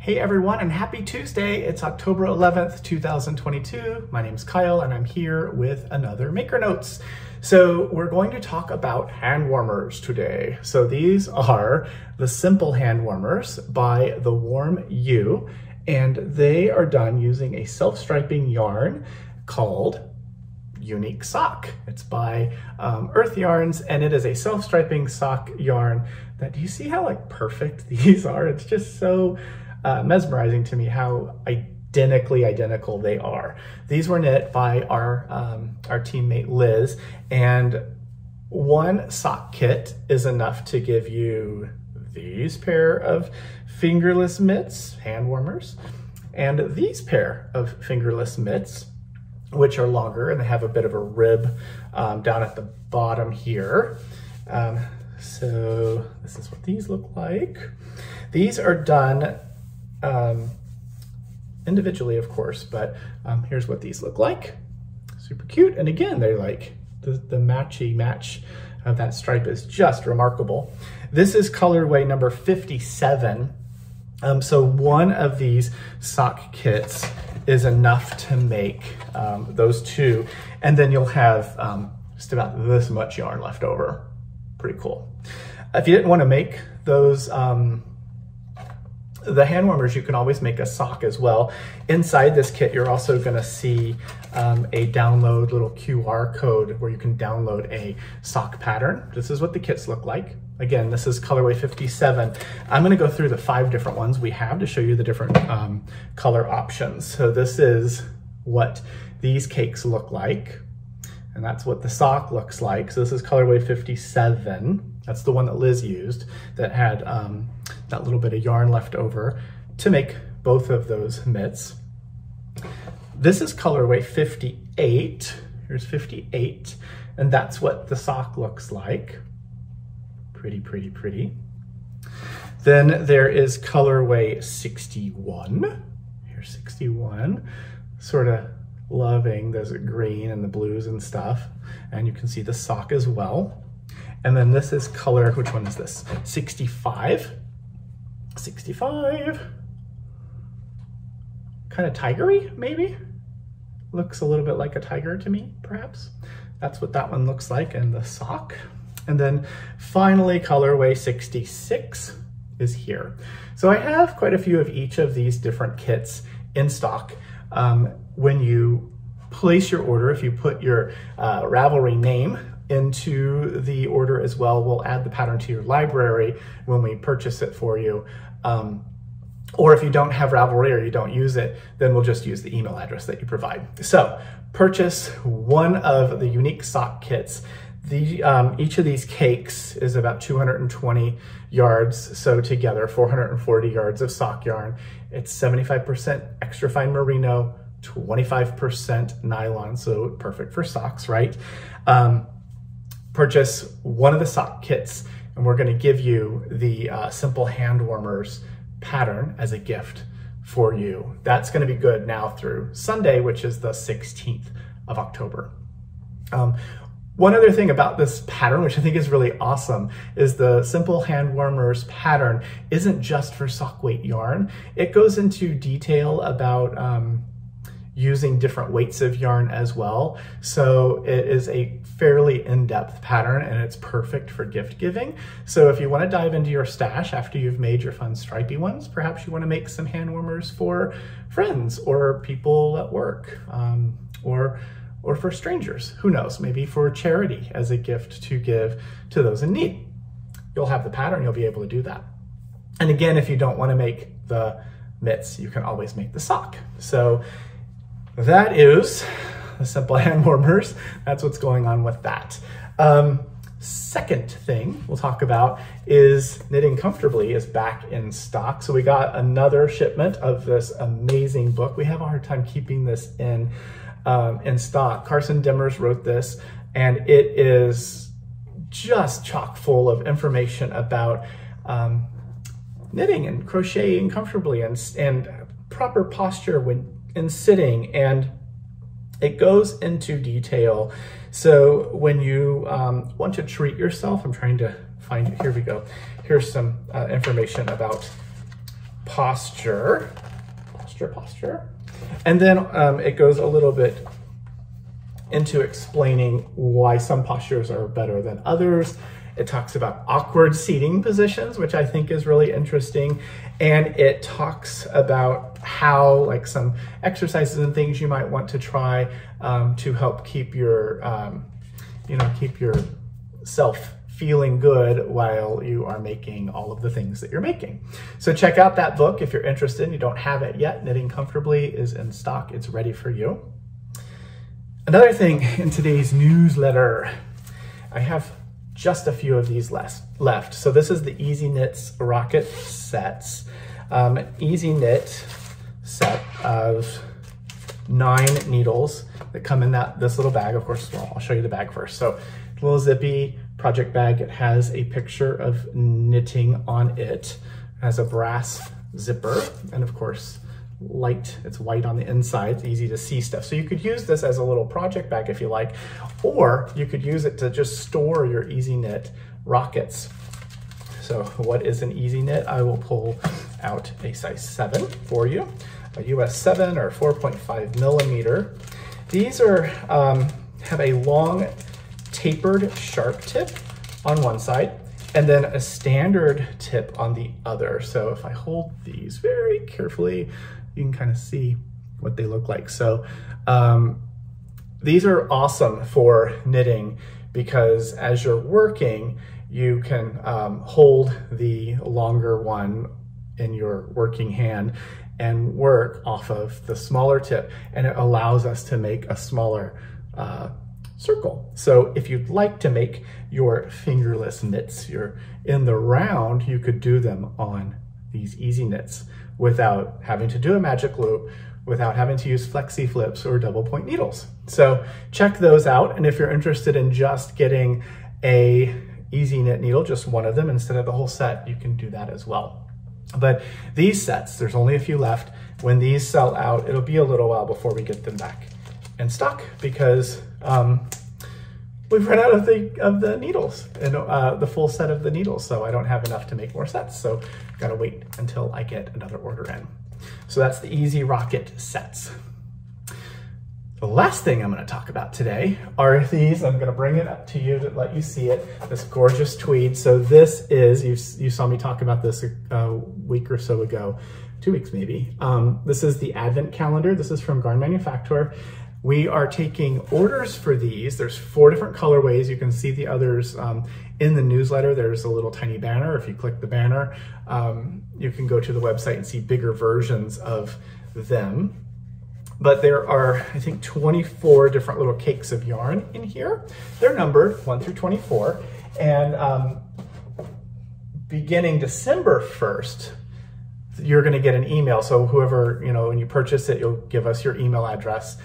Hey everyone, and happy Tuesday. It's October 11th, 2022. My name's Kyle and I'm here with another Maker Notes. So we're going to talk about hand warmers today. So these are the simple hand warmers by The Warm U, and they are done using a self-striping yarn called Uneek sock. It's by Earth Yarns, and it is a self-striping sock yarn that, do you see how like perfect these are? It's just so mesmerizing to me how identical they are. These were knit by our teammate Liz, and one sock kit is enough to give you these pair of fingerless mitts, hand warmers, and these pair of fingerless mitts, which are longer and they have a bit of a rib down at the bottom here. So this is what these look like. These are done individually, of course, but here's what these look like. Super cute. And again, they're like the matchy match of that stripe is just remarkable. This is colorway number 57. So one of these sock kits is enough to make those two, and then you'll have just about this much yarn left over. Pretty cool. If you didn't want to make those the hand warmers, you can always make a sock as well. Inside this kit, you're also going to see a download little QR code where you can download a sock pattern. This is what the kits look like. Again, this is colorway 57. I'm going to go through the 5 different ones we have to show you the different color options. So this is what these cakes look like, and that's what the sock looks like. So this is colorway 57. That's the one that Liz used that had that little bit of yarn left over to make both of those mitts. This is colorway 58. Here's 58, and that's what the sock looks like. Pretty, pretty, pretty. Then there is colorway 61. Here's 61. Sort of loving those green and the blues and stuff. And you can see the sock as well. And then this is color, which one is this? 65. 65. Kind of tigery, maybe? Looks a little bit like a tiger to me, perhaps. That's what that one looks like in the sock. And then finally, colorway 66 is here. So I have quite a few of each of these different kits in stock. When you place your order, if you put your Ravelry name into the order as well, we'll add the pattern to your library when we purchase it for you. Or if you don't have Ravelry or you don't use it, then we'll just use the email address that you provide. So purchase one of the Uneek sock kits. Each of these cakes is about 220 yards, so together 440 yards of sock yarn. It's 75% extra fine merino, 25% nylon, so perfect for socks, right? Purchase one of the sock kits, and we're going to give you the simple hand warmers pattern as a gift for you. That's going to be good now through Sunday, which is the 16th of October. One other thing about this pattern, which I think is really awesome, is the simple hand warmers pattern isn't just for sock weight yarn. It goes into detail about using different weights of yarn as well. So it is a fairly in-depth pattern, and it's perfect for gift giving. So if you want to dive into your stash after you've made your fun stripey ones, perhaps you want to make some hand warmers for friends or people at work, or for strangers, who knows, maybe for charity as a gift to give to those in need. You'll have the pattern, you'll be able to do that. And again, if you don't want to make the mitts, you can always make the sock. So that is the simple hand warmers. That's what's going on with that. Second thing we'll talk about is Knitting Comfortably is back in stock. So we got another shipment of this amazing book. We have a hard time keeping this in stock. Carson Dimmers wrote this, and it is just chock full of information about knitting and crocheting comfortably and proper posture when in sitting, and it goes into detail. So when you want to treat yourself, I'm trying to find it, here we go. Here's some information about posture. And then it goes a little bit into explaining why some postures are better than others. It talks about awkward seating positions, which I think is really interesting. And it talks about how, like, some exercises and things you might want to try to help keep your, keep yourself feeling good while you are making all of the things that you're making. So check out that book if you're interested and you don't have it yet. Knitting Comfortably is in stock. It's ready for you. Another thing in today's newsletter, I have just a few of these left. So this is the EasyKnit Rocket Sets. EasyKnit set of 9 needles that come in this little bag. Of course, well, I'll show you the bag first. So a little zippy project bag. It has a picture of knitting on it. It has a brass zipper, and of course, it's white on the inside. It's easy to see stuff. So you could use this as a little project bag if you like, or you could use it to just store your EasyKnit rockets. So what is an EasyKnit? I will pull out a size 7 for you, a US 7 or 4.5 millimeter. These are have a long tapered sharp tip on one side and then a standard tip on the other. So if I hold these very carefully, you can kind of see what they look like. So these are awesome for knitting because as you're working, you can hold the longer one in your working hand and work off of the smaller tip, and it allows us to make a smaller circle. So if you'd like to make your fingerless knits, you're in the round, you could do them on these EasyKnits without having to do a magic loop, without having to use flexi flips or double point needles. So check those out. And if you're interested in just getting a EasyKnit needle, just one of them instead of the whole set, you can do that as well. But these sets, there's only a few left. When these sell out, it'll be a little while before we get them back in stock because we've run out of the needles and the full set of the needles. So I don't have enough to make more sets. So gotta wait until I get another order in. So that's the Easy Rocket Sets. The last thing I'm going to talk about today are these. I'm going to bring it up to you to let you see it. This gorgeous tweed. So this is, you saw me talk about this a week or so ago, 2 weeks maybe. This is the Advent calendar. This is from Garn Manufacturer. We are taking orders for these. There's 4 different colorways. You can see the others in the newsletter. There's a little tiny banner. If you click the banner, you can go to the website and see bigger versions of them. But there are, I think, 24 different little cakes of yarn in here. They're numbered 1 through 24. And beginning December 1st, you're going to get an email. So whoever, when you purchase it, you'll give us your email address.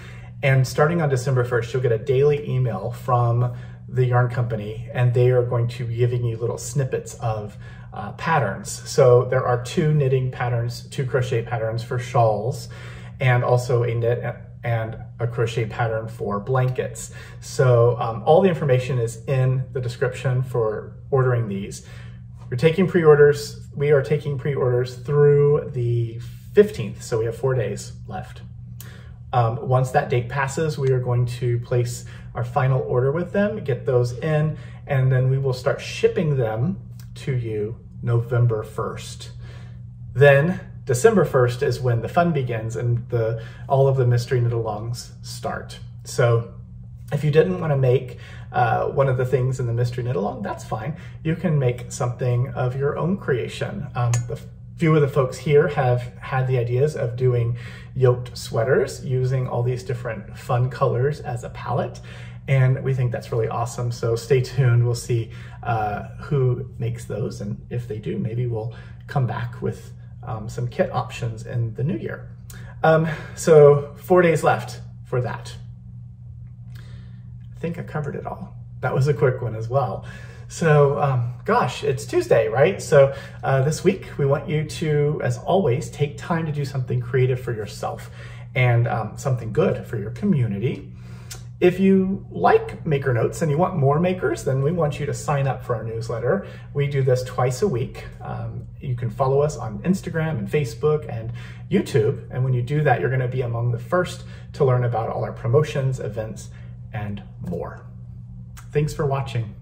And starting on December 1st, you'll get a daily email from the yarn company, and they are going to be giving you little snippets of patterns. So there are 2 knitting patterns, 2 crochet patterns for shawls, and also a knit and a crochet pattern for blankets. So all the information is in the description for ordering these. You're taking pre-orders. We are taking pre-orders through the 15th, so we have 4 days left. Once that date passes, we are going to place our final order with them, get those in, and then we will start shipping them to you November 1st. Then December 1st is when the fun begins and all of the mystery knit-alongs start. So if you didn't want to make one of the things in the mystery knit-along, that's fine. You can make something of your own creation. The few of the folks here have had the ideas of doing yoked sweaters using all these different fun colors as a palette, and we think that's really awesome. So stay tuned. We'll see who makes those, and if they do, maybe we'll come back with some kit options in the new year. So 4 days left for that. I think I covered it all. That was a quick one as well. So gosh, it's Tuesday, right? So this week we want you to, as always, take time to do something creative for yourself and something good for your community. If you like Maker Notes and you want more makers, then we want you to sign up for our newsletter. We do this twice a week. You can follow us on Instagram and Facebook and YouTube. And when you do that, you're going to be among the first to learn about all our promotions, events, and more. Thanks for watching.